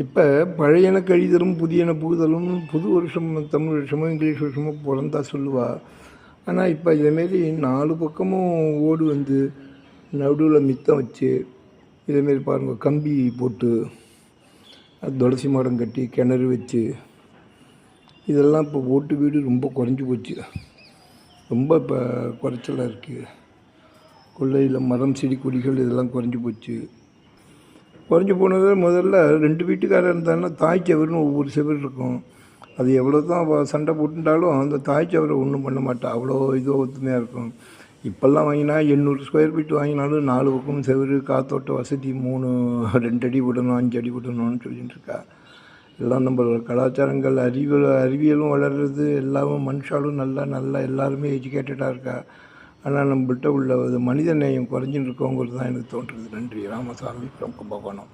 இப்போ பழையன கழிதலும் புதியன புகுதலும் புது வருஷம் தமிழ் வருஷமோ இங்கிலீஷ் வருஷமோ பிறந்தா சொல்லுவா. ஆனால் இப்போ இதேமாரி 4 பக்கமும் ஓடு வந்து நடுவில் மித்தம் வச்சு இதேமாரி பாருங்கள் கம்பி போட்டு துளசி மரம் கட்டி கிணறு வச்சு இதெல்லாம் இப்போ ஓட்டு வீடு ரொம்ப குறைஞ்சி போச்சு. ரொம்ப இப்போ குறைச்சலாக இருக்குது. கொள்ளையில் மரம் செடி கொடிகள் இதெல்லாம் குறைஞ்சி போச்சு. குறைஞ்சி போனது முதல்ல 2 வீட்டுக்காரர் இருந்தாங்கன்னா தாய் செவருன்னு ஒவ்வொரு செவர் இருக்கும். அது எவ்வளோ தான் சண்டை போட்டுட்டாலும் அந்த தாய் செவரை ஒன்றும் பண்ண மாட்டா. அவ்வளோ ஒத்துமையாக இருக்கும். இப்போல்லாம் வாங்கினா 800 ஸ்கொயர் ஃபீட் வாங்கினாலும் 4 பக்கம் செவரு காத்தோட்ட வசதி 2 அடி விடணும் 5 அடி விடணும்னு சொல்லிட்டு இருக்கா. எல்லாம் நம்ம கலாச்சாரங்கள் அறிவியலும் வளர்கிறது எல்லாமும் மனுஷாலும் நல்லா எல்லாருமே எஜுகேட்டடாக இருக்கா. ஆனால் நம்மள்கிட்ட உள்ள மனித நேயம் குறைஞ்சின்னு இருக்கோங்கிறது தான் எனக்கு தோன்றுறது. நன்றி. ராமசாமி from கும்பகோணம்.